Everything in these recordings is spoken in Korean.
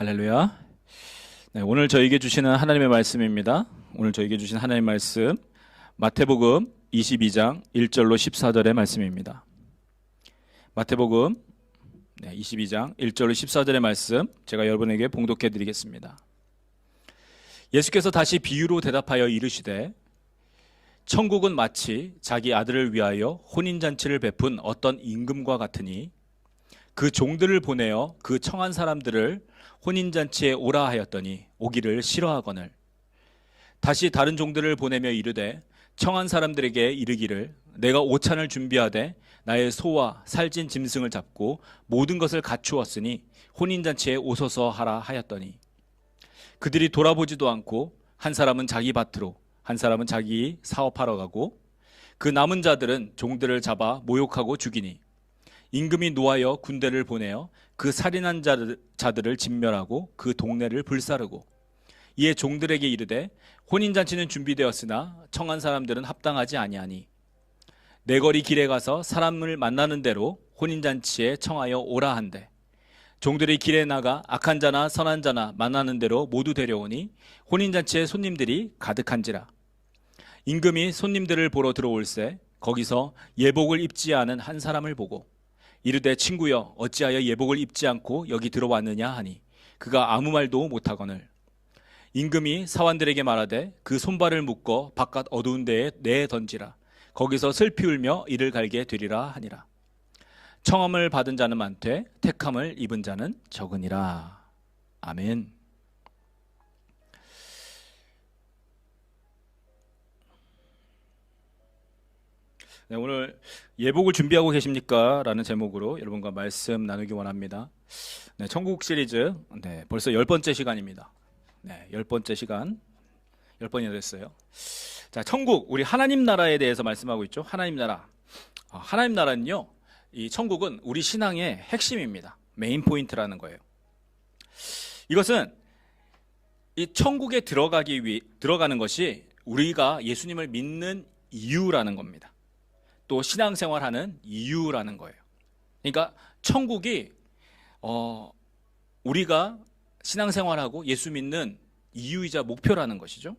할렐루야. 네, 오늘 저에게 주시는 하나님의 말씀입니다. 오늘 저에게 주신 하나님의 말씀 마태복음 22장 1절로 14절의 말씀입니다. 마태복음 22장 1절로 14절의 말씀 제가 여러분에게 봉독해 드리겠습니다. 예수께서 다시 비유로 대답하여 이르시되 천국은 마치 자기 아들을 위하여 혼인잔치를 베푼 어떤 임금과 같으니 그 종들을 보내어 그 청한 사람들을 혼인잔치에 오라 하였더니 오기를 싫어하거늘 다시 다른 종들을 보내며 이르되 청한 사람들에게 이르기를 내가 오찬을 준비하되 나의 소와 살찐 짐승을 잡고 모든 것을 갖추었으니 혼인잔치에 오소서 하라 하였더니 그들이 돌아보지도 않고 한 사람은 자기 밭으로 한 사람은 자기 사업하러 가고 그 남은 자들은 종들을 잡아 모욕하고 죽이니 임금이 노하여 군대를 보내어 그 살인한 자들을 진멸하고 그 동네를 불사르고 이에 종들에게 이르되 혼인잔치는 준비되었으나 청한 사람들은 합당하지 아니하니 내거리 길에 가서 사람을 만나는 대로 혼인잔치에 청하여 오라 한대 종들이 길에 나가 악한 자나 선한 자나 만나는 대로 모두 데려오니 혼인잔치에 손님들이 가득한지라 임금이 손님들을 보러 들어올세 거기서 예복을 입지 않은 한 사람을 보고 이르되 친구여 어찌하여 예복을 입지 않고 여기 들어왔느냐 하니 그가 아무 말도 못하거늘 임금이 사환들에게 말하되 그 손발을 묶어 바깥 어두운 데에 내에 던지라 거기서 슬피 울며 이를 갈게 되리라 하니라 청함을 받은 자는 많되 택함을 입은 자는 적으니라. 아멘. 네, 오늘 예복을 준비하고 계십니까? 라는 제목으로 여러분과 말씀 나누기 원합니다. 네, 천국 시리즈 벌써 10번째 시간입니다. 네, 10번째 시간 10번이나 됐어요. 자, 천국, 우리 하나님 나라에 대해서 말씀하고 있죠. 하나님 나라. 하나님 나라는요, 이 천국은 우리 신앙의 핵심입니다. 메인 포인트라는 거예요. 이것은 이 천국에 들어가는 것이 우리가 예수님을 믿는 이유라는 겁니다. 또 신앙생활하는 이유라는 거예요. 그러니까 천국이 우리가 신앙생활하고 예수 믿는 이유이자 목표라는 것이죠.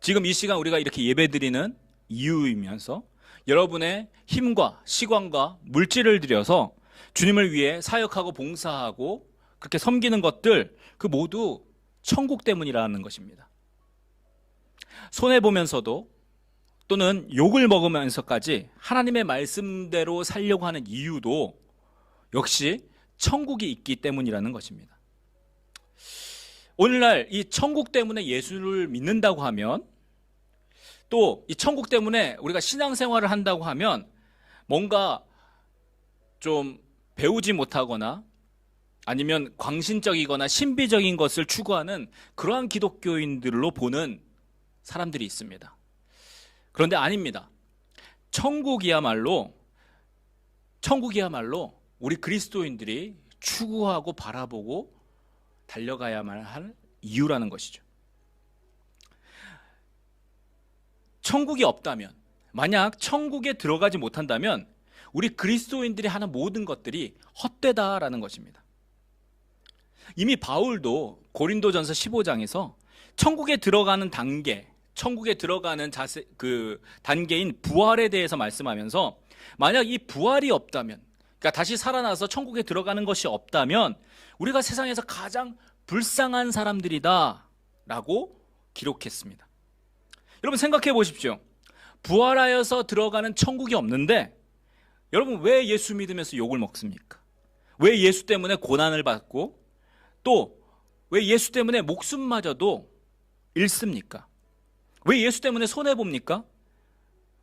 지금 이 시간 우리가 이렇게 예배드리는 이유이면서 여러분의 힘과 시간과 물질을 들여서 주님을 위해 사역하고 봉사하고 그렇게 섬기는 것들 그 모두 천국 때문이라는 것입니다. 손해보면서도 또는 욕을 먹으면서까지 하나님의 말씀대로 살려고 하는 이유도 역시 천국이 있기 때문이라는 것입니다. 오늘날 이 천국 때문에 예수를 믿는다고 하면 또 이 천국 때문에 우리가 신앙생활을 한다고 하면 뭔가 좀 배우지 못하거나 아니면 광신적이거나 신비적인 것을 추구하는 그러한 기독교인들로 보는 사람들이 있습니다. 그런데 아닙니다. 천국이야말로 우리 그리스도인들이 추구하고 바라보고 달려가야만 할 이유라는 것이죠. 천국이 없다면, 만약 천국에 들어가지 못한다면 우리 그리스도인들이 하는 모든 것들이 헛되다라는 것입니다. 이미 바울도 고린도전서 15장에서 천국에 들어가는 단계, 천국에 들어가는 단계인 부활에 대해서 말씀하면서 만약 이 부활이 없다면, 그러니까 다시 살아나서 천국에 들어가는 것이 없다면 우리가 세상에서 가장 불쌍한 사람들이다 라고 기록했습니다. 여러분 생각해 보십시오. 부활하여서 들어가는 천국이 없는데 여러분 왜 예수 믿으면서 욕을 먹습니까? 왜 예수 때문에 고난을 받고 또 왜 예수 때문에 목숨마저도 잃습니까? 왜 예수 때문에 손해봅니까?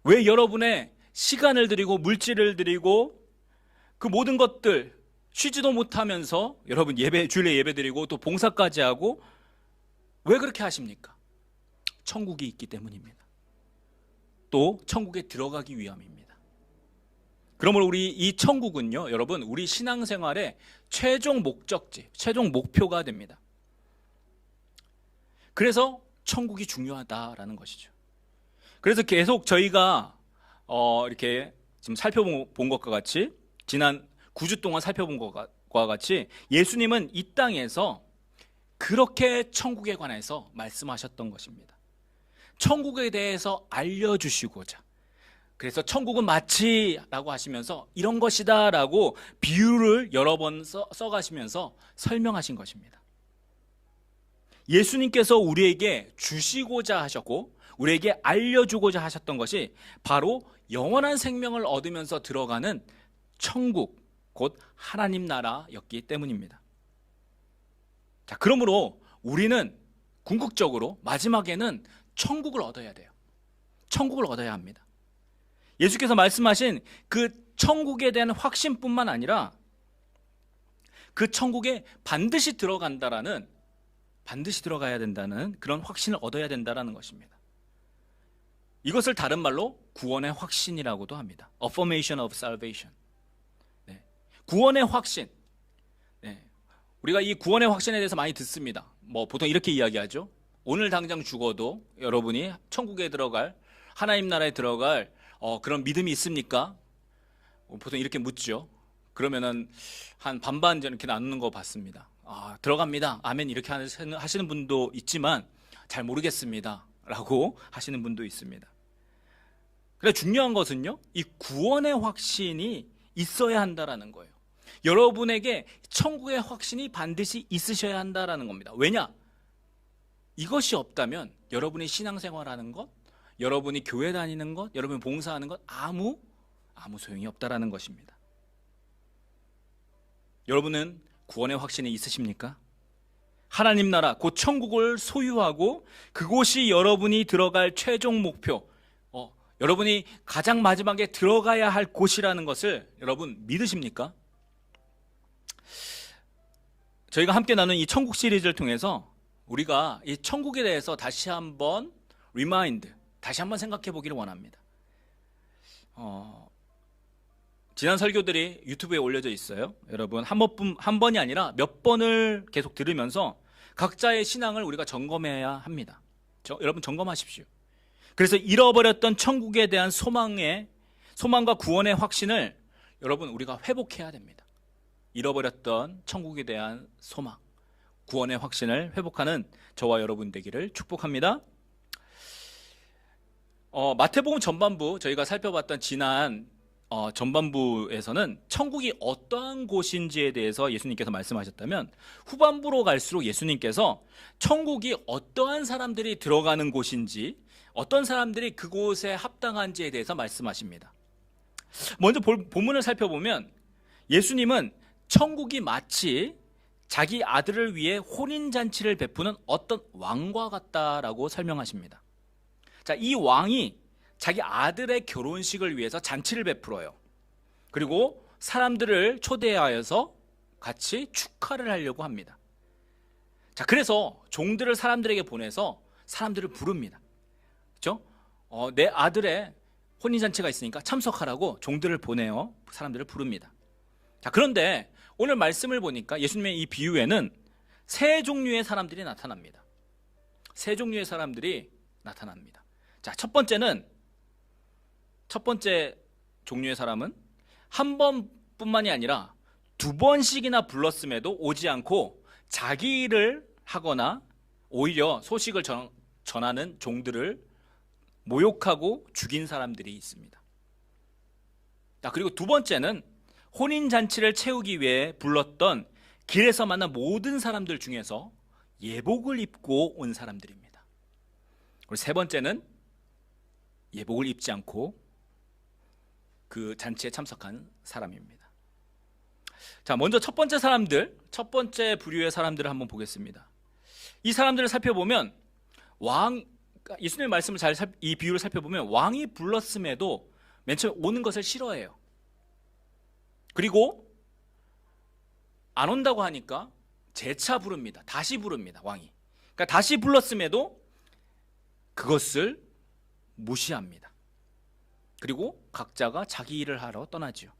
왜 여러분의 시간을 드리고 물질을 드리고 그 모든 것들 쉬지도 못하면서 여러분 주일에 예배 드리고 또 봉사까지 하고 왜 그렇게 하십니까? 천국이 있기 때문입니다. 또 천국에 들어가기 위함입니다. 그러므로 우리 이 천국은요, 여러분 우리 신앙생활의 최종 목적지, 최종 목표가 됩니다. 그래서 천국이 중요하다라는 것이죠. 그래서 계속 저희가 이렇게 지금 살펴본 것과 같이 지난 9주 동안 살펴본 것과 같이 예수님은 이 땅에서 그렇게 천국에 관해서 말씀하셨던 것입니다. 천국에 대해서 알려주시고자, 그래서 천국은 마치라고 하시면서 이런 것이다 라고 비유를 여러 번 써가시면서 설명하신 것입니다. 예수님께서 우리에게 주시고자 하셨고 우리에게 알려주고자 하셨던 것이 바로 영원한 생명을 얻으면서 들어가는 천국, 곧 하나님 나라였기 때문입니다. 자, 그러므로 우리는 궁극적으로 마지막에는 천국을 얻어야 돼요. 천국을 얻어야 합니다. 예수께서 말씀하신 그 천국에 대한 확신뿐만 아니라 그 천국에 반드시 들어간다라는, 반드시 들어가야 된다는 그런 확신을 얻어야 된다라는 것입니다. 이것을 다른 말로 구원의 확신이라고도 합니다. Affirmation of salvation. 네. 구원의 확신. 네. 우리가 이 구원의 확신에 대해서 많이 듣습니다. 보통 이렇게 이야기하죠. 오늘 당장 죽어도 여러분이 천국에 들어갈, 하나님 나라에 들어갈 그런 믿음이 있습니까? 보통 이렇게 묻죠. 그러면은 한 반반 이렇게 나누는 거 봤습니다. 들어갑니다. 아멘 이렇게 하시는 분도 있지만 잘 모르겠습니다 라고 하시는 분도 있습니다. 그래, 중요한 것은요, 이 구원의 확신이 있어야 한다라는 거예요. 여러분에게 천국의 확신이 반드시 있으셔야 한다라는 겁니다. 왜냐? 이것이 없다면 여러분이 신앙생활하는 것, 여러분이 교회 다니는 것, 여러분이 봉사하는 것 아무 소용이 없다라는 것입니다. 여러분은 구원의 확신이 있으십니까? 하나님 나라 곧 천국을 소유하고 그곳이 여러분이 들어갈 최종 목표, 여러분이 가장 마지막에 들어가야 할 곳이라는 것을 여러분 믿으십니까? 저희가 함께 나눈 이 천국 시리즈를 통해서 우리가 이 천국에 대해서 다시 한번 다시 한번 생각해 보기를 원합니다. 지난 설교들이 유튜브에 올려져 있어요. 여러분 한 번이 아니라 몇 번을 계속 들으면서 각자의 신앙을 우리가 점검해야 합니다. 여러분 점검하십시오. 그래서 잃어버렸던 천국에 대한 소망과 구원의 확신을 여러분 우리가 회복해야 됩니다. 잃어버렸던 천국에 대한 소망, 구원의 확신을 회복하는 저와 여러분 되기를 축복합니다. 마태복음 전반부, 저희가 살펴봤던 지난 전반부에서는 천국이 어떠한 곳인지에 대해서 예수님께서 말씀하셨다면, 후반부로 갈수록 예수님께서 천국이 어떠한 사람들이 들어가는 곳인지, 어떤 사람들이 그곳에 합당한지에 대해서 말씀하십니다. 먼저 본문을 살펴보면 예수님은 천국이 마치 자기 아들을 위해 혼인잔치를 베푸는 어떤 왕과 같다라고 설명하십니다. 자, 이 왕이 자기 아들의 결혼식을 위해서 잔치를 베풀어요. 그리고 사람들을 초대하여서 같이 축하를 하려고 합니다. 자, 그래서 종들을 사람들에게 보내서 사람들을 부릅니다. 그렇죠? 내 아들의 혼인잔치가 있으니까 참석하라고 종들을 보내어 사람들을 부릅니다. 자, 그런데 오늘 말씀을 보니까 예수님의 이 비유에는 세 종류의 사람들이 나타납니다. 세 종류의 사람들이 나타납니다. 자, 첫 번째 종류의 사람은 한 번뿐만이 아니라 두 번씩이나 불렀음에도 오지 않고 자기 일을 하거나 오히려 소식을 전하는 종들을 모욕하고 죽인 사람들이 있습니다. 자, 그리고 두 번째는 혼인잔치를 채우기 위해 불렀던 길에서 만난 모든 사람들 중에서 예복을 입고 온 사람들입니다. 그리고 세 번째는 예복을 입지 않고 그 잔치에 참석한 사람입니다. 자, 먼저 첫 번째 부류의 사람들을 한번 보겠습니다. 이 사람들을 살펴보면 예수님의 말씀을 이 비유를 살펴보면 왕이 불렀음에도 맨 처음에 오는 것을 싫어해요. 그리고 안 온다고 하니까 재차 부릅니다. 다시 부릅니다, 왕이. 그러니까 다시 불렀음에도 그것을 무시합니다. 그리고 각자가 자기 일을 하러 떠나지요.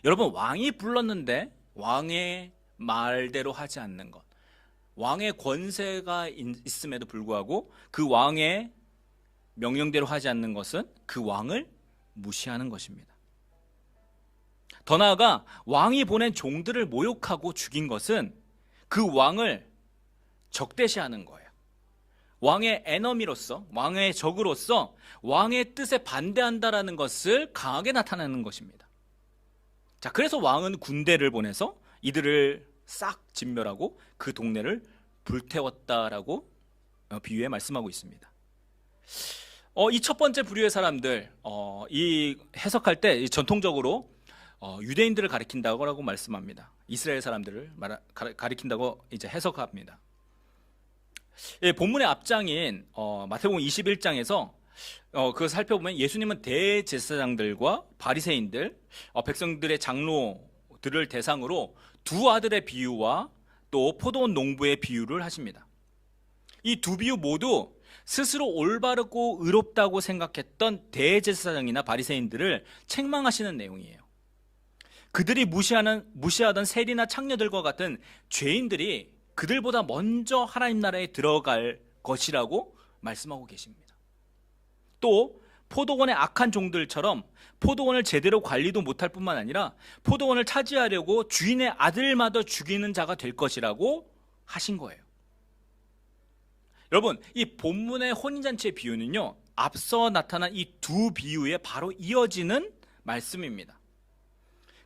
여러분, 왕이 불렀는데 왕의 말대로 하지 않는 것, 왕의 권세가 있음에도 불구하고 그 왕의 명령대로 하지 않는 것은 그 왕을 무시하는 것입니다. 더 나아가 왕이 보낸 종들을 모욕하고 죽인 것은 그 왕을 적대시하는 거예요. 왕의 에너미로서, 왕의 적으로서 왕의 뜻에 반대한다라는 것을 강하게 나타내는 것입니다. 자, 그래서 왕은 군대를 보내서 이들을 싹 진멸하고 그 동네를 불태웠다라고 비유에 말씀하고 있습니다. 이 첫 번째 부류의 사람들, 이 해석할 때 전통적으로 유대인들을 가리킨다고 말씀합니다. 이스라엘 사람들을 가리킨다고 이제 해석합니다. 예, 본문의 앞장인 마태복음 21장에서 그걸 살펴보면 예수님은 대제사장들과 바리새인들, 백성들의 장로들을 대상으로 두 아들의 비유와 또 포도원 농부의 비유를 하십니다. 이 두 비유 모두 스스로 올바르고 의롭다고 생각했던 대제사장이나 바리새인들을 책망하시는 내용이에요. 그들이 무시하던 세리나 창녀들과 같은 죄인들이 그들보다 먼저 하나님 나라에 들어갈 것이라고 말씀하고 계십니다. 또 포도원의 악한 종들처럼 포도원을 제대로 관리도 못할 뿐만 아니라 포도원을 차지하려고 주인의 아들마저 죽이는 자가 될 것이라고 하신 거예요. 여러분, 이 본문의 혼인잔치의 비유는요, 앞서 나타난 이 두 비유에 바로 이어지는 말씀입니다.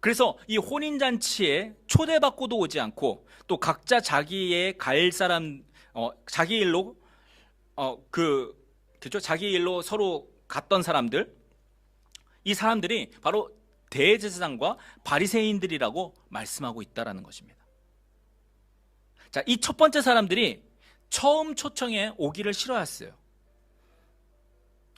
그래서 이 혼인잔치에 초대받고도 오지 않고 또 각자 자기의 갈 사람, 자기 일로 그죠? 자기 일로 서로 갔던 사람들, 이 사람들이 바로 대제사장과 바리새인들이라고 말씀하고 있다라는 것입니다. 자, 이 첫 번째 사람들이 처음 초청에 오기를 싫어했어요.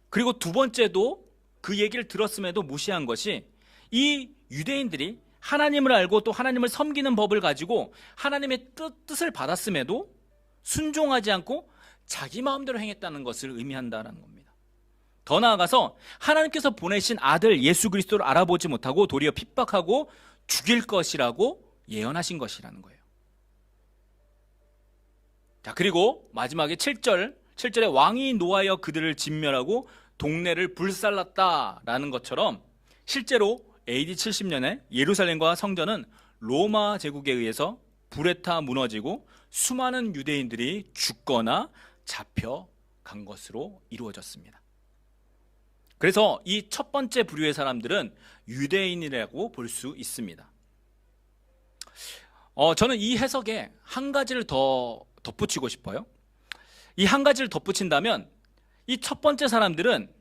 그리고 두 번째도 그 얘기를 들었음에도 무시한 것이, 이 유대인들이 하나님을 알고 또 하나님을 섬기는 법을 가지고 하나님의 뜻을 받았음에도 순종하지 않고 자기 마음대로 행했다는 것을 의미한다는 겁니다. 더 나아가서 하나님께서 보내신 아들 예수 그리스도를 알아보지 못하고 도리어 핍박하고 죽일 것이라고 예언하신 것이라는 거예요. 자, 그리고 마지막에 7절에 왕이 노하여 그들을 진멸하고 동네를 불살랐다라는 것처럼 실제로 AD 70년에 예루살렘과 성전은 로마 제국에 의해서 불에 타 무너지고 수많은 유대인들이 죽거나 잡혀간 것으로 이루어졌습니다. 그래서 이 첫 번째 부류의 사람들은 유대인이라고 볼 수 있습니다. 저는 이 해석에 한 가지를 더 덧붙이고 싶어요. 이 한 가지를 덧붙인다면 이 첫 번째 사람들은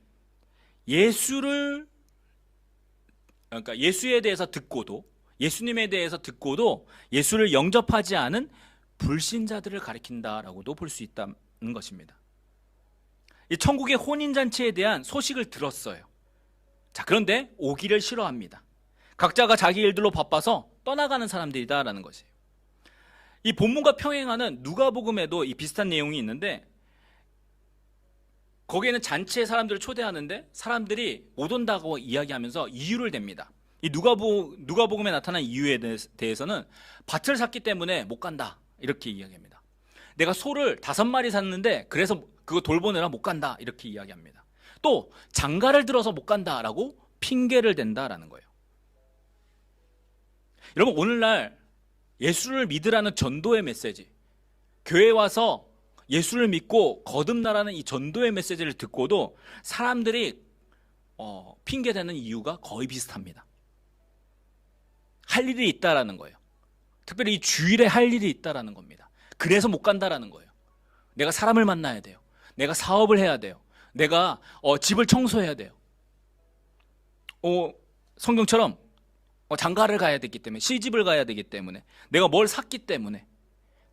그러니까 예수에 대해서 듣고도, 예수님에 대해서 듣고도 예수를 영접하지 않은 불신자들을 가리킨다라고도 볼 수 있다는 것입니다. 이 천국의 혼인잔치에 대한 소식을 들었어요. 자, 그런데 오기를 싫어합니다. 각자가 자기 일들로 바빠서 떠나가는 사람들이다라는 것이에요. 이 본문과 평행하는 누가복음에도 이 비슷한 내용이 있는데, 거기에는 잔치에 사람들을 초대하는데 사람들이 못 온다고 이야기하면서 이유를 댑니다. 이 누가복음에 나타난 이유에 대해서는 밭을 샀기 때문에 못 간다, 이렇게 이야기합니다. 내가 소를 5마리 샀는데 그래서 그거 돌보느라 못 간다, 이렇게 이야기합니다. 또 장가를 들어서 못 간다라고 핑계를 댄다라는 거예요. 여러분, 오늘날 예수를 믿으라는 전도의 메시지, 교회에 와서 예수를 믿고 거듭나라는 이 전도의 메시지를 듣고도 사람들이 핑계대는 이유가 거의 비슷합니다. 할 일이 있다라는 거예요. 특별히 이 주일에 할 일이 있다라는 겁니다. 그래서 못 간다라는 거예요. 내가 사람을 만나야 돼요. 내가 사업을 해야 돼요. 내가 집을 청소해야 돼요. 성경처럼 장가를 가야 되기 때문에, 시집을 가야 되기 때문에, 내가 뭘 샀기 때문에,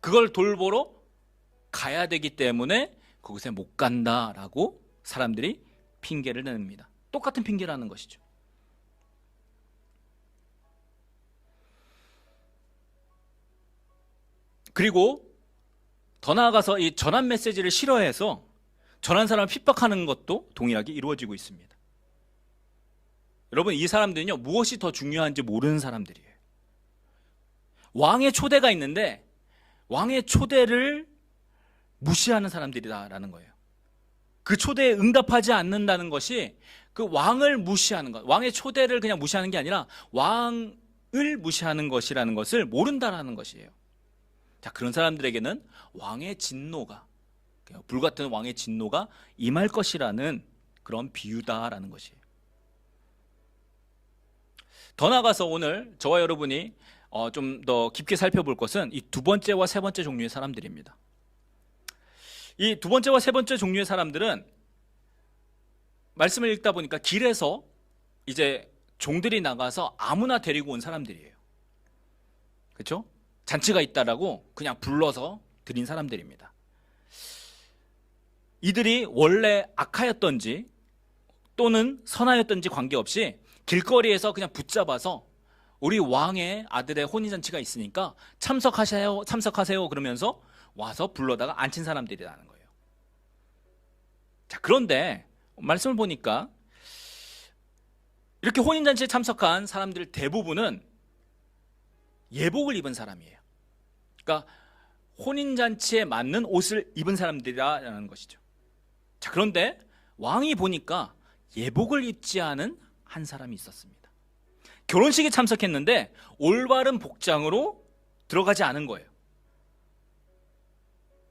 그걸 돌보러 가야 되기 때문에 거기서 못 간다라고 사람들이 핑계를 냅니다. 똑같은 핑계라는 것이죠. 그리고 더 나아가서 이 전한 메시지를 싫어해서 전한 사람을 핍박하는 것도 동일하게 이루어지고 있습니다. 여러분, 이 사람들은요, 무엇이 더 중요한지 모르는 사람들이에요. 왕의 초대가 있는데 왕의 초대를 무시하는 사람들이다라는 거예요. 그 초대에 응답하지 않는다는 것이 그 왕을 무시하는 것, 왕의 초대를 그냥 무시하는 게 아니라 왕을 무시하는 것이라는 것을 모른다라는 것이에요. 자, 그런 사람들에게는 왕의 진노가, 불같은 왕의 진노가 임할 것이라는 그런 비유다라는 것이에요. 더 나아가서 오늘 저와 여러분이 좀 더 깊게 살펴볼 것은 이 두 번째와 세 번째 종류의 사람들입니다. 이 두 번째와 세 번째 종류의 사람들은 말씀을 읽다 보니까 길에서 이제 종들이 나가서 아무나 데리고 온 사람들이에요. 그렇죠? 잔치가 있다라고 그냥 불러서 드린 사람들입니다. 이들이 원래 악하였던지 또는 선하였던지 관계없이 길거리에서 그냥 붙잡아서 우리 왕의 아들의 혼인잔치가 있으니까 참석하세요, 참석하세요 그러면서 와서 불러다가 앉힌 사람들이라는 거예요. 자, 그런데 말씀을 보니까 이렇게 혼인잔치에 참석한 사람들 대부분은 예복을 입은 사람이에요. 그러니까 혼인잔치에 맞는 옷을 입은 사람들이라는 것이죠. 자, 그런데 왕이 보니까 예복을 입지 않은 한 사람이 있었습니다. 결혼식에 참석했는데 올바른 복장으로 들어가지 않은 거예요.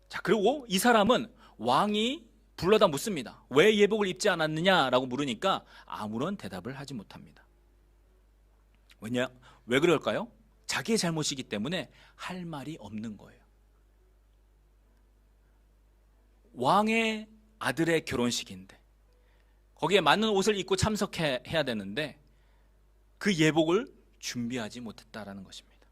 자, 그리고 이 사람은 왕이 불러다 묻습니다. 왜 예복을 입지 않았느냐라고 물으니까 아무런 대답을 하지 못합니다. 왜 그럴까요? 자기의 잘못이기 때문에 할 말이 없는 거예요. 왕의 아들의 결혼식인데 거기에 맞는 옷을 입고 참석해야 되는데 그 예복을 준비하지 못했다라는 것입니다.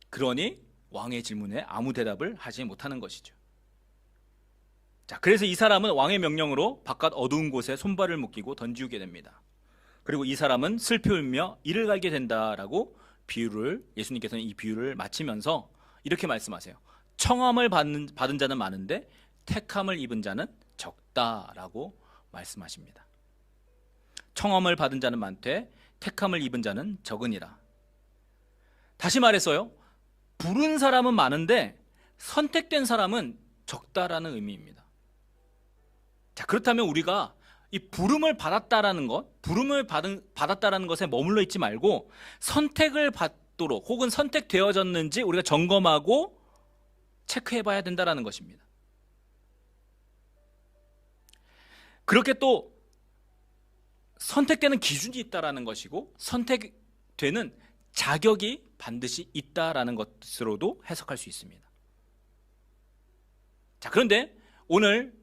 그러니 왕의 질문에 아무 대답을 하지 못하는 것이죠. 자, 그래서 이 사람은 왕의 명령으로 바깥 어두운 곳에 손발을 묶이고 던지우게 됩니다. 그리고 이 사람은 슬피 울며 이를 갈게 된다라고 예수님께서는 이 비유를 마치면서 이렇게 말씀하세요. 청함을 받은 자는 많은데 택함을 입은 자는 적다라고 말씀하십니다. 청함을 받은 자는 많되 택함을 입은 자는 적으니라. 다시 말해서요, 부른 사람은 많은데 선택된 사람은 적다라는 의미입니다. 자, 그렇다면 우리가 이 부름을 받았다라는 것, 받았다라는 것에 머물러 있지 말고 선택을 받도록 혹은 선택되어졌는지 우리가 점검하고 체크해 봐야 된다라는 것입니다. 그렇게 또 선택되는 기준이 있다라는 것이고 선택되는 자격이 반드시 있다라는 것으로도 해석할 수 있습니다. 자, 그런데 오늘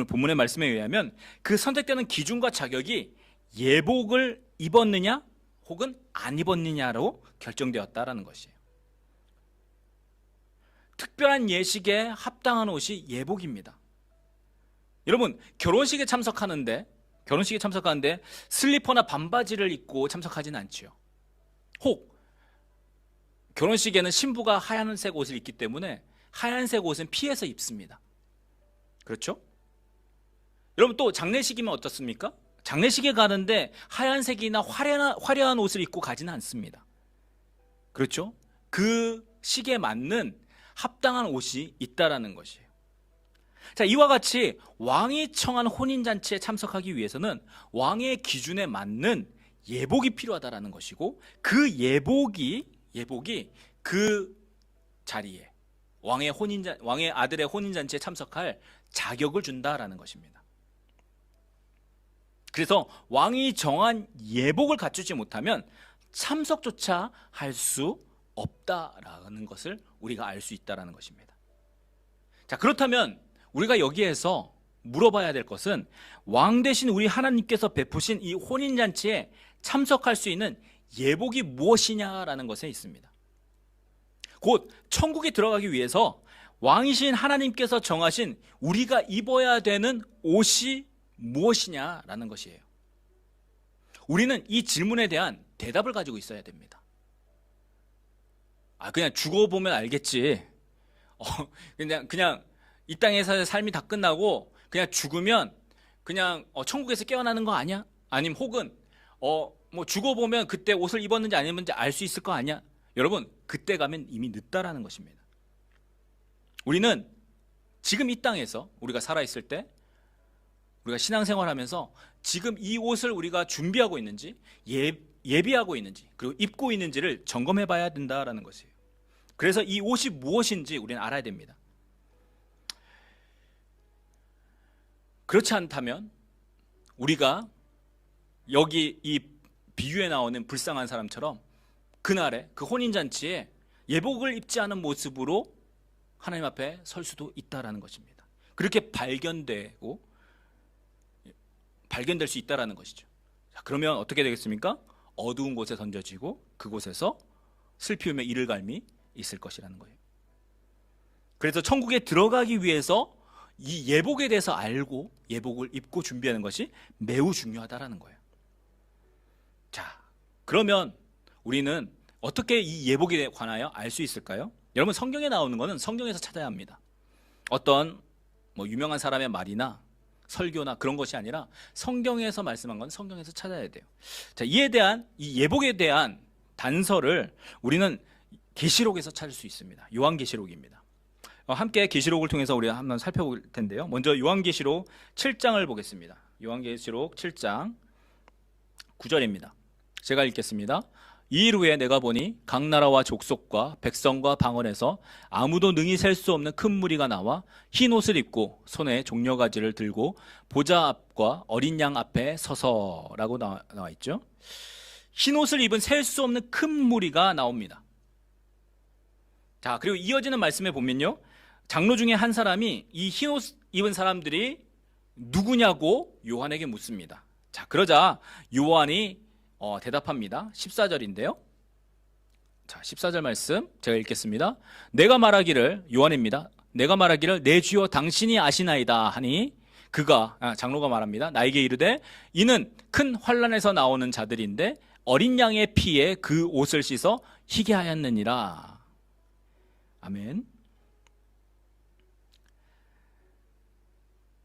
본문의 말씀에 의하면 그 선택되는 기준과 자격이 예복을 입었느냐 혹은 안 입었느냐로 결정되었다라는 것이에요. 특별한 예식에 합당한 옷이 예복입니다. 여러분, 결혼식에 참석하는데 슬리퍼나 반바지를 입고 참석하지는 않지요. 혹 결혼식에는 신부가 하얀색 옷을 입기 때문에 하얀색 옷은 피해서 입습니다. 그렇죠? 여러분, 또 장례식이면 어떻습니까? 장례식에 가는데 하얀색이나 화려한 옷을 입고 가지는 않습니다. 그렇죠? 그 식에 맞는 합당한 옷이 있다라는 것이에요. 자, 이와 같이 왕이 청한 혼인잔치에 참석하기 위해서는 왕의 기준에 맞는 예복이 필요하다라는 것이고 그 예복이 그 자리에 왕의 아들의 혼인잔치에 참석할 자격을 준다라는 것입니다. 그래서 왕이 정한 예복을 갖추지 못하면 참석조차 할 수 없다라는 것을 우리가 알 수 있다라는 것입니다. 자, 그렇다면 우리가 여기에서 물어봐야 될 것은 왕 대신 우리 하나님께서 베푸신 이 혼인잔치에 참석할 수 있는 예복이 무엇이냐라는 것에 있습니다. 곧 천국에 들어가기 위해서 왕이신 하나님께서 정하신 우리가 입어야 되는 옷이 무엇이냐라는 것이에요. 우리는 이 질문에 대한 대답을 가지고 있어야 됩니다. 그냥 죽어보면 알겠지. 그냥 이 땅에서의 삶이 다 끝나고 그냥 죽으면 그냥 천국에서 깨어나는 거 아니야? 아니면 혹은 뭐 죽어보면 그때 옷을 입었는지 안 입었는지 알 수 있을 거 아니야? 여러분, 그때 가면 이미 늦다라는 것입니다. 우리는 지금 이 땅에서 우리가 살아있을 때 우리가 신앙생활하면서 지금 이 옷을 우리가 준비하고 있는지 예비하고 있는지 그리고 입고 있는지를 점검해 봐야 된다라는 것이에요. 그래서 이 옷이 무엇인지 우리는 알아야 됩니다. 그렇지 않다면 우리가 여기 이 비유에 나오는 불쌍한 사람처럼 그날에 그 혼인잔치에 예복을 입지 않은 모습으로 하나님 앞에 설 수도 있다라는 것입니다. 그렇게 발견될 수 있다라는 것이죠. 자, 그러면 어떻게 되겠습니까? 어두운 곳에 던져지고 그곳에서 슬피 울며 이를 갈미 있을 것이라는 거예요. 그래서 천국에 들어가기 위해서 이 예복에 대해서 알고 예복을 입고 준비하는 것이 매우 중요하다라는 거예요. 자, 그러면 우리는 어떻게 이 예복에 관하여 알 수 있을까요? 여러분, 성경에 나오는 것은 성경에서 찾아야 합니다. 어떤 유명한 사람의 말이나 설교나 그런 것이 아니라 성경에서 말씀한 건 성경에서 찾아야 돼요. 자, 이 예복에 대한 단서를 우리는 계시록에서 찾을 수 있습니다. 요한계시록입니다. 함께 계시록을 통해서 우리가 한번 살펴볼 텐데요. 먼저 요한계시록 7장을 보겠습니다. 요한계시록 7장 9절입니다. 제가 읽겠습니다. 이 일 후에 내가 보니 각 나라와 족속과 백성과 방언에서 아무도 능히 셀 수 없는 큰 무리가 나와 흰 옷을 입고 손에 종려가지를 들고 보좌 앞과 어린 양 앞에 서서라고 나와 있죠. 흰 옷을 입은 셀 수 없는 큰 무리가 나옵니다. 자, 그리고 이어지는 말씀에 보면요, 장로 중에 한 사람이 이 흰 옷 입은 사람들이 누구냐고 요한에게 묻습니다. 자, 그러자 요한이 대답합니다. 14절인데요. 자, 14절 말씀 제가 읽겠습니다. 내가 말하기를, 요한입니다. 내가 말하기를 내 주여 당신이 아시나이다 하니 그가, 장로가 말합니다. 나에게 이르되 이는 큰 환난에서 나오는 자들인데 어린 양의 피에 그 옷을 씻어 희게 하였느니라. 아멘.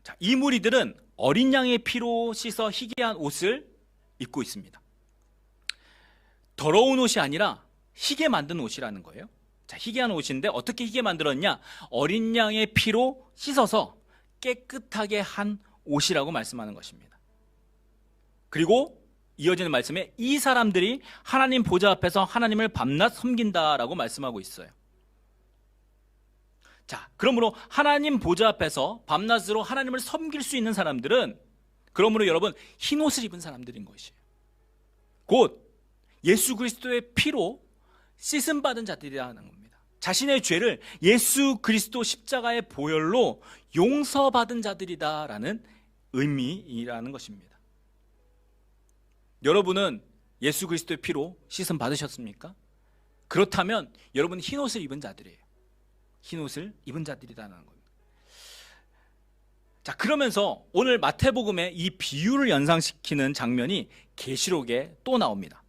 자, 이 무리들은 어린 양의 피로 씻어 희게 한 옷을 입고 있습니다. 더러운 옷이 아니라 희게 만든 옷이라는 거예요. 자, 희게 한 옷인데 어떻게 희게 만들었냐? 어린 양의 피로 씻어서 깨끗하게 한 옷이라고 말씀하는 것입니다. 그리고 이어지는 말씀에 이 사람들이 하나님 보좌 앞에서 하나님을 밤낮 섬긴다라고 말씀하고 있어요. 자, 그러므로 하나님 보좌 앞에서 밤낮으로 하나님을 섬길 수 있는 사람들은, 그러므로 여러분, 흰 옷을 입은 사람들인 것이에요. 곧 예수 그리스도의 피로 씻음 받은 자들이라는 겁니다. 자신의 죄를 예수 그리스도 십자가의 보혈로 용서받은 자들이다라는 의미라는 것입니다. 여러분은 예수 그리스도의 피로 씻음 받으셨습니까? 그렇다면 여러분은 흰 옷을 입은 자들이에요. 흰 옷을 입은 자들이라는 겁니다. 자, 그러면서 오늘 마태복음의 이 비유를 연상시키는 장면이 계시록에 또 나옵니다.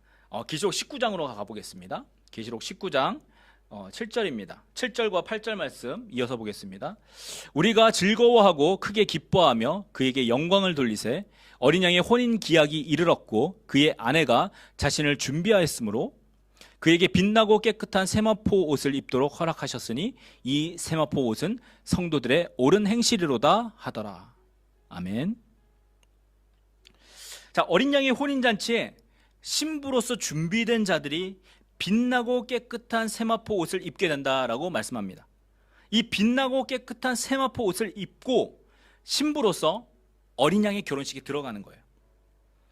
계시록 19장으로 가보겠습니다. 계시록 19장 7절입니다. 7절과 8절 말씀 이어서 보겠습니다. 우리가 즐거워하고 크게 기뻐하며 그에게 영광을 돌리세 어린 양의 혼인 기약이 이르렀고 그의 아내가 자신을 준비하였으므로 그에게 빛나고 깨끗한 세마포 옷을 입도록 허락하셨으니 이 세마포 옷은 성도들의 옳은 행실이로다 하더라. 아멘. 자, 어린 양의 혼인잔치에 신부로서 준비된 자들이 빛나고 깨끗한 세마포 옷을 입게 된다라고 말씀합니다. 이 빛나고 깨끗한 세마포 옷을 입고 신부로서 어린 양의 결혼식에 들어가는 거예요.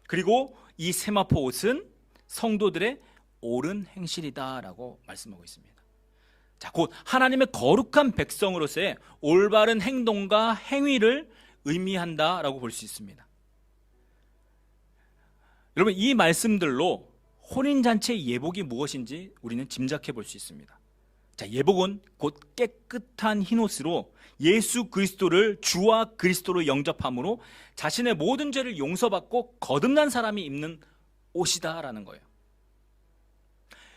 그리고 이 세마포 옷은 성도들의 옳은 행실이다라고 말씀하고 있습니다. 자, 곧 하나님의 거룩한 백성으로서의 올바른 행동과 행위를 의미한다라고 볼 수 있습니다. 여러분, 이 말씀들로 혼인잔치의 예복이 무엇인지 우리는 짐작해 볼 수 있습니다. 자, 예복은 곧 깨끗한 흰옷으로 예수 그리스도를 주와 그리스도로 영접함으로 자신의 모든 죄를 용서받고 거듭난 사람이 입는 옷이다라는 거예요.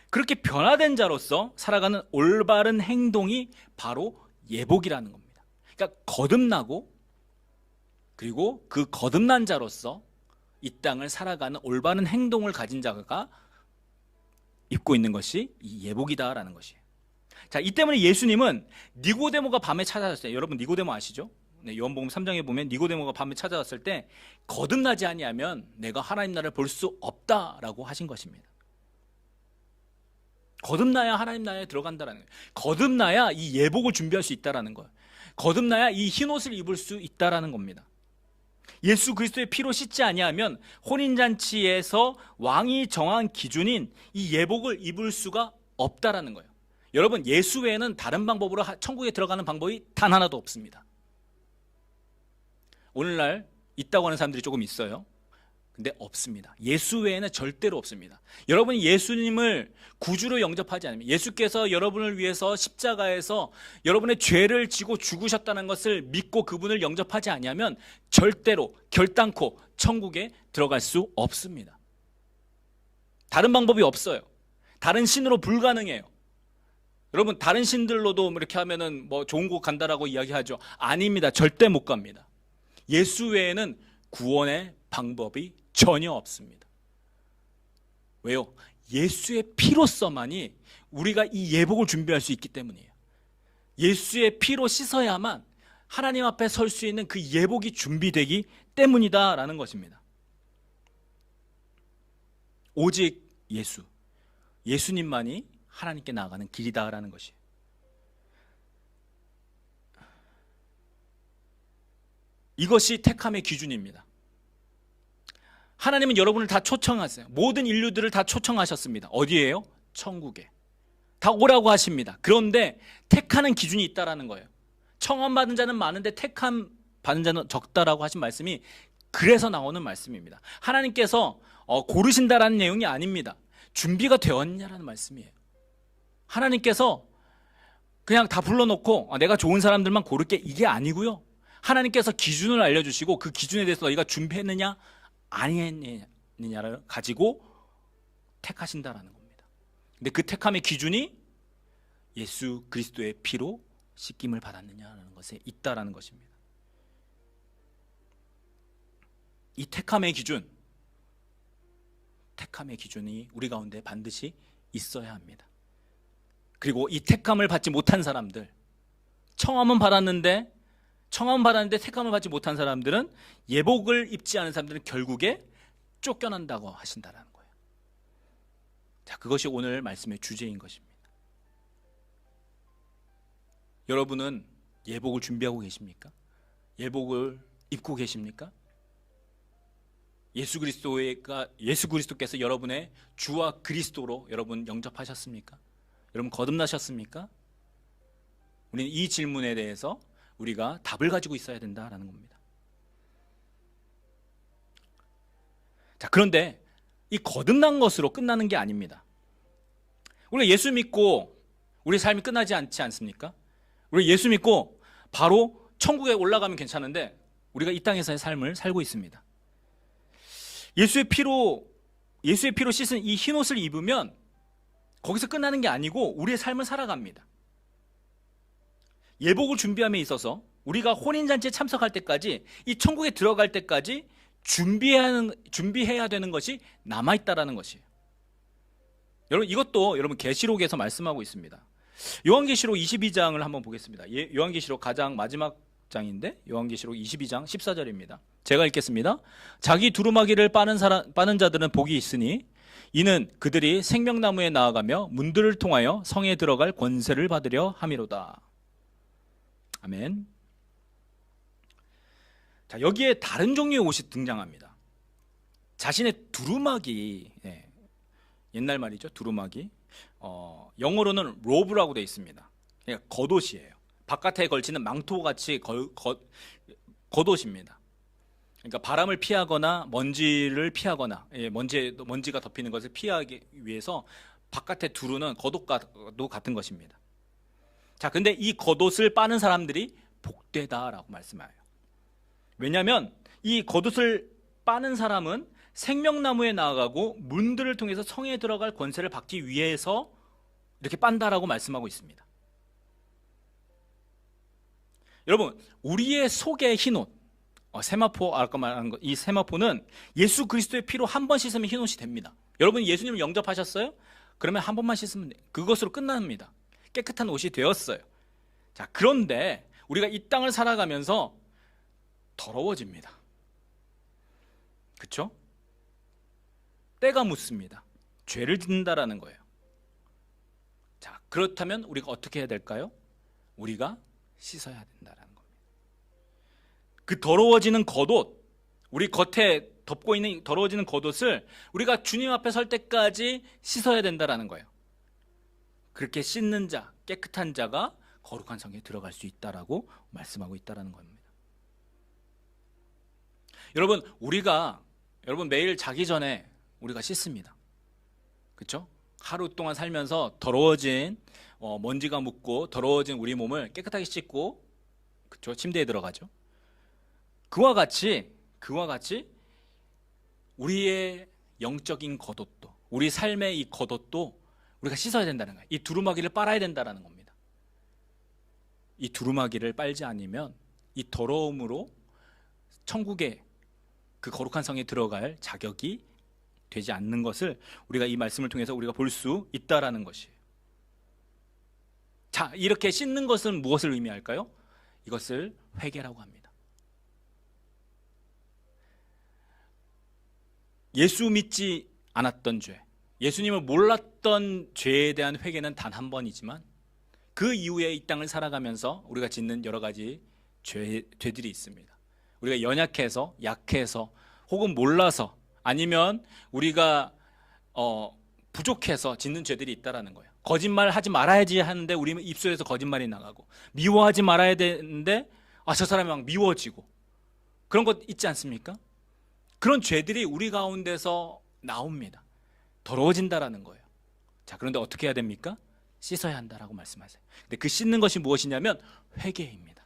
그렇게 변화된 자로서 살아가는 올바른 행동이 바로 예복이라는 겁니다. 그러니까 거듭나고 그리고 그 거듭난 자로서 이 땅을 살아가는 올바른 행동을 가진 자가 입고 있는 것이 이 예복이다라는 것이에요. 자, 이 때문에 예수님은 니고데모가 밤에 찾아왔어요. 여러분, 니고데모 아시죠? 요한복음 3장에 보면 니고데모가 밤에 찾아왔을 때 거듭나지 아니하면 내가 하나님 나라를 볼 수 없다라고 하신 것입니다. 거듭나야 하나님 나라에 들어간다라는 거예요. 거듭나야 이 예복을 준비할 수 있다라는 거예요. 거듭나야 이 흰옷을 입을 수 있다라는 겁니다. 예수 그리스도의 피로 씻지 아니하면 혼인잔치에서 왕이 정한 기준인 이 예복을 입을 수가 없다라는 거예요. 여러분, 예수 외에는 다른 방법으로 천국에 들어가는 방법이 단 하나도 없습니다. 오늘날 있다고 하는 사람들이 조금 있어요. 근데 없습니다. 예수 외에는 절대로 없습니다. 여러분이 예수님을 구주로 영접하지 않으면, 예수께서 여러분을 위해서 십자가에서 여러분의 죄를 지고 죽으셨다는 것을 믿고 그분을 영접하지 아니하면 절대로 결단코 천국에 들어갈 수 없습니다. 다른 방법이 없어요. 다른 신으로 불가능해요. 여러분, 다른 신들로도 이렇게 하면은 뭐 좋은 곳 간다라고 이야기하죠. 아닙니다. 절대 못 갑니다. 예수 외에는 구원의 방법이 전혀 없습니다. 왜요? 예수의 피로서만이 우리가 이 예복을 준비할 수 있기 때문이에요. 예수의 피로 씻어야만 하나님 앞에 설 수 있는 그 예복이 준비되기 때문이다라는 것입니다. 오직 예수님만이 하나님께 나아가는 길이다라는 것이에요. 이것이 택함의 기준입니다. 하나님은 여러분을 다 초청하세요. 모든 인류들을 다 초청하셨습니다. 어디에요? 천국에. 다 오라고 하십니다. 그런데 택하는 기준이 있다라는 거예요. 청함받은 자는 많은데 택함 받은 자는 적다라고 하신 말씀이 그래서 나오는 말씀입니다. 하나님께서 고르신다라는 내용이 아닙니다. 준비가 되었냐라는 말씀이에요. 하나님께서 그냥 다 불러놓고 내가 좋은 사람들만 고를게, 이게 아니고요. 하나님께서 기준을 알려주시고 그 기준에 대해서 너희가 준비했느냐 아니했느냐를 가지고 택하신다라는 겁니다. 근데 그 택함의 기준이 예수 그리스도의 피로 씻김을 받았느냐라는 것에 있다라는 것입니다. 이 택함의 기준이 우리 가운데 반드시 있어야 합니다. 그리고 이 택함을 받지 못한 사람들, 청함은 받았는데 택함을 받지 못한 사람들은, 예복을 입지 않은 사람들은 결국에 쫓겨난다고 하신다는 거예요. 자, 그것이 오늘 말씀의 주제인 것입니다. 여러분은 예복을 준비하고 계십니까? 예복을 입고 계십니까? 예수 그리스도께서 여러분의 주와 그리스도로 여러분 영접하셨습니까? 여러분 거듭나셨습니까? 우리는 이 질문에 대해서 우리가 답을 가지고 있어야 된다라는 겁니다. 자, 그런데 이 거듭난 것으로 끝나는 게 아닙니다. 우리가 예수 믿고 우리 삶이 끝나지 않지 않습니까? 우리 예수 믿고 바로 천국에 올라가면 괜찮은데 우리가 이 땅에서의 삶을 살고 있습니다. 예수의 피로 씻은 이 흰옷을 입으면 거기서 끝나는 게 아니고 우리의 삶을 살아갑니다. 예복을 준비함에 있어서 우리가 혼인잔치에 참석할 때까지, 이 천국에 들어갈 때까지 준비해야 되는 것이 남아있다라는 것이에요. 여러분, 이것도 여러분 계시록에서 말씀하고 있습니다. 요한계시록 22장을 한번 보겠습니다. 요한계시록 가장 마지막 장인데 요한계시록 22장 14절입니다. 제가 읽겠습니다. 자기 두루마기를 빠는 자들은 복이 있으니 이는 그들이 생명나무에 나아가며 문들을 통하여 성에 들어갈 권세를 받으려 함이로다. 아멘. 자, 여기에 다른 종류의 옷이 등장합니다. 자신의 두루마기, 옛날 말이죠, 두루마기. 영어로는 로브라고 되어 있습니다. 그러니까 겉옷이에요. 바깥에 걸치는 망토같이 겉옷입니다. 그러니까 바람을 피하거나 먼지를 피하거나, 먼지가 덮이는 것을 피하기 위해서 바깥에 두르는 겉옷과도 같은 것입니다. 자, 근데 이 겉옷을 빠는 사람들이 복되다라고 말씀해요. 왜냐하면 이 겉옷을 빠는 사람은 생명나무에 나아가고 문들을 통해서 성에 들어갈 권세를 받기 위해서 이렇게 빤다라고 말씀하고 있습니다. 여러분, 우리의 속의 흰옷, 세마포, 아까 말한 거, 이 세마포는 예수 그리스도의 피로 한 번 씻으면 흰옷이 됩니다. 여러분, 예수님을 영접하셨어요? 그러면 한 번만 씻으면 그것으로 끝납니다. 깨끗한 옷이 되었어요. 자, 그런데 우리가 이 땅을 살아가면서 더러워집니다. 그렇죠? 때가 묻습니다. 죄를 짓는다라는 거예요. 자, 그렇다면 우리가 어떻게 해야 될까요? 우리가 씻어야 된다라는 겁니다. 그 더러워지는 겉옷, 우리 겉에 덮고 있는 더러워지는 겉옷을 우리가 주님 앞에 설 때까지 씻어야 된다라는 거예요. 그렇게 씻는 자, 깨끗한 자가 거룩한 성에 들어갈 수 있다라고 말씀하고 있다라는 겁니다. 여러분 매일 자기 전에 우리가 씻습니다. 그렇죠? 하루 동안 살면서 더러워진 먼지가 묻고 더러워진 우리 몸을 깨끗하게 씻고, 그렇죠? 침대에 들어가죠. 그와 같이 우리의 영적인 겉옷도, 우리 삶의 이 겉옷도 우리가 씻어야 된다는 거예요. 이 두루마기를 빨아야 된다는 겁니다. 이 두루마기를 빨지 않으면 이 더러움으로 천국의 그 거룩한 성에 들어갈 자격이 되지 않는 것을 우리가 이 말씀을 통해서 우리가 볼 수 있다라는 것이에요. 자, 이렇게 씻는 것은 무엇을 의미할까요? 이것을 회개라고 합니다. 예수 믿지 않았던 죄, 예수님을 몰랐던 죄에 대한 회개는 단 한 번이지만 그 이후에 이 땅을 살아가면서 우리가 짓는 여러 가지 죄들이 있습니다. 우리가 연약해서, 약해서, 혹은 몰라서, 아니면 우리가 부족해서 짓는 죄들이 있다라는 거예요. 거짓말 하지 말아야지 하는데 우리 입술에서 거짓말이 나가고, 미워하지 말아야 되는데 저 사람이 막 미워지고, 그런 것 있지 않습니까? 그런 죄들이 우리 가운데서 나옵니다. 더러워진다라는 거예요. 자, 그런데 어떻게 해야 됩니까? 씻어야 한다라고 말씀하세요. 근데 그 씻는 것이 무엇이냐면 회개입니다.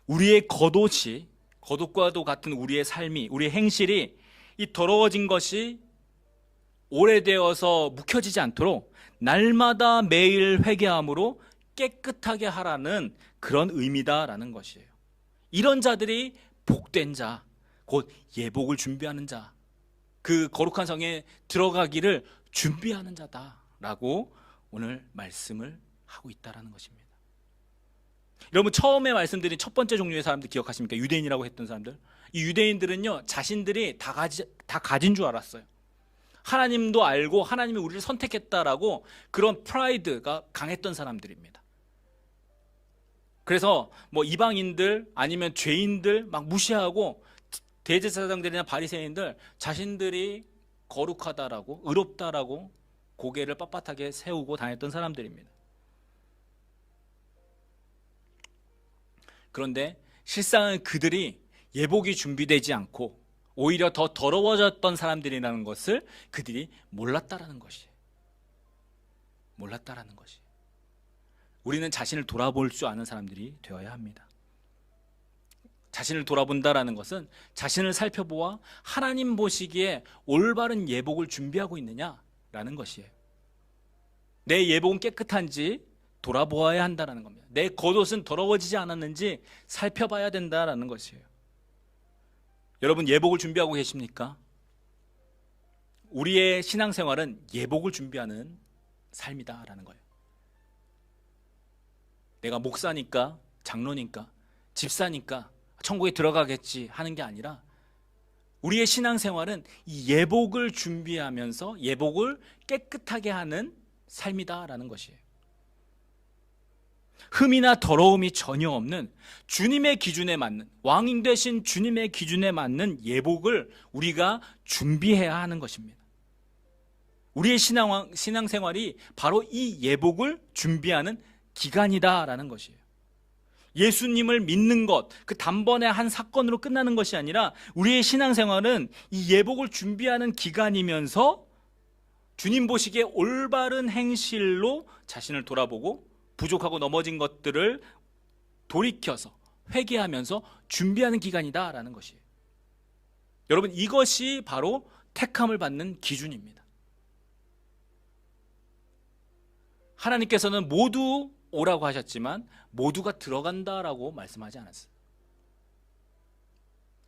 우리의 겉옷과도 같은 우리의 삶이, 우리의 행실이 이 더러워진 것이 오래되어서 묵혀지지 않도록 날마다 매일 회개함으로 깨끗하게 하라는 그런 의미다라는 것이에요. 이런 자들이 복된 자, 곧 예복을 준비하는 자, 그 거룩한 성에 들어가기를 준비하는 자다라고 오늘 말씀을 하고 있다라는 것입니다. 여러분, 처음에 말씀드린 첫 번째 종류의 사람들 기억하십니까? 유대인이라고 했던 사람들. 이 유대인들은요, 자신들이 다 가진 줄 알았어요. 하나님도 알고 하나님이 우리를 선택했다라고 그런 프라이드가 강했던 사람들입니다. 그래서 뭐 이방인들 아니면 죄인들 막 무시하고 대제사장들이나 바리새인들 자신들이 거룩하다라고, 의롭다라고 고개를 빳빳하게 세우고 다녔던 사람들입니다. 그런데 실상은 그들이 예복이 준비되지 않고 오히려 더 더러워졌던 사람들이라는 것을 그들이 몰랐다라는 것이에요. 몰랐다라는 것이에요. 우리는 자신을 돌아볼 줄 아는 사람들이 되어야 합니다. 자신을 돌아본다라는 것은 자신을 살펴보아 하나님 보시기에 올바른 예복을 준비하고 있느냐라는 것이에요. 내 예복은 깨끗한지 돌아보아야 한다는 겁니다. 내 겉옷은 더러워지지 않았는지 살펴봐야 된다는 것이에요. 여러분, 예복을 준비하고 계십니까? 우리의 신앙생활은 예복을 준비하는 삶이다라는 거예요. 내가 목사니까, 장로니까, 집사니까 천국에 들어가겠지 하는 게 아니라 우리의 신앙생활은 이 예복을 준비하면서 예복을 깨끗하게 하는 삶이다라는 것이에요. 흠이나 더러움이 전혀 없는 주님의 기준에 맞는, 왕인 되신 주님의 기준에 맞는 예복을 우리가 준비해야 하는 것입니다. 우리의 신앙생활이 바로 이 예복을 준비하는 기간이다라는 것이에요. 예수님을 믿는 것, 그 단번에 한 사건으로 끝나는 것이 아니라 우리의 신앙생활은 이 예복을 준비하는 기간이면서 주님 보시기에 올바른 행실로 자신을 돌아보고 부족하고 넘어진 것들을 돌이켜서 회개하면서 준비하는 기간이다라는 것이에요. 여러분, 이것이 바로 택함을 받는 기준입니다. 하나님께서는 모두 오라고 하셨지만 모두가 들어간다라고 말씀하지 않았어요.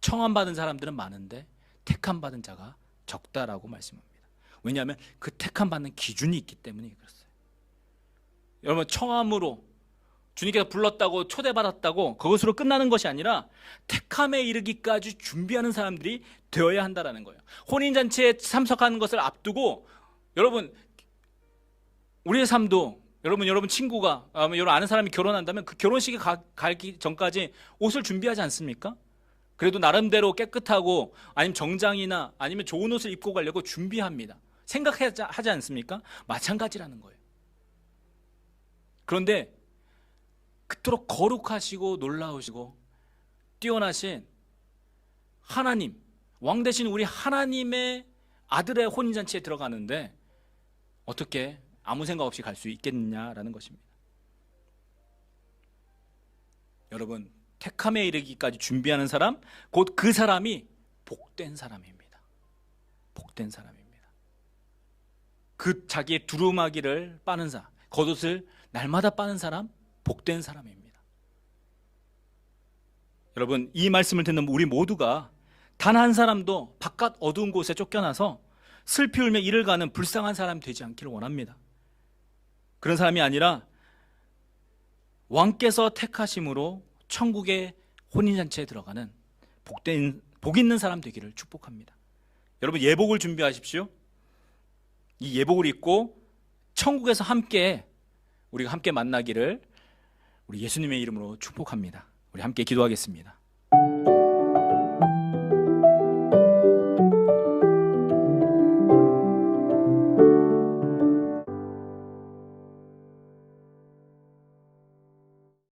청함받은 사람들은 많은데 택함받은 자가 적다라고 말씀합니다. 왜냐하면 그 택함받는 기준이 있기 때문에 그렇습니다. 여러분, 청함으로 주님께서 불렀다고 초대받았다고 그것으로 끝나는 것이 아니라 택함에 이르기까지 준비하는 사람들이 되어야 한다라는 거예요. 혼인잔치에 참석하는 것을 앞두고 여러분 우리의 삶도 여러분 친구가 여러분 아는 사람이 결혼한다면 그 결혼식에 가기 전까지 옷을 준비하지 않습니까? 그래도 나름대로 깨끗하고 아니면 정장이나 아니면 좋은 옷을 입고 가려고 준비합니다. 생각하지 않습니까? 마찬가지라는 거예요. 그런데 그토록 거룩하시고 놀라우시고 뛰어나신 하나님, 왕 대신 우리 하나님의 아들의 혼인잔치에 들어가는데 어떻게 아무 생각 없이 갈 수 있겠느냐라는 것입니다. 여러분, 택함에 이르기까지 준비하는 사람, 곧 그 사람이 복된 사람입니다. 복된 사람입니다. 그 자기의 두루마기를 빠는 사람, 겉옷을 날마다 빠는 사람, 복된 사람입니다. 여러분, 이 말씀을 듣는 우리 모두가 단 한 사람도 바깥 어두운 곳에 쫓겨나서 슬피 울며 이를 가는 불쌍한 사람이 되지 않기를 원합니다. 그런 사람이 아니라 왕께서 택하심으로 천국의 혼인잔치에 들어가는 복 있는 사람 되기를 축복합니다. 여러분, 예복을 준비하십시오. 이 예복을 입고 천국에서 우리가 함께 만나기를 우리 예수님의 이름으로 축복합니다. 우리 함께 기도하겠습니다.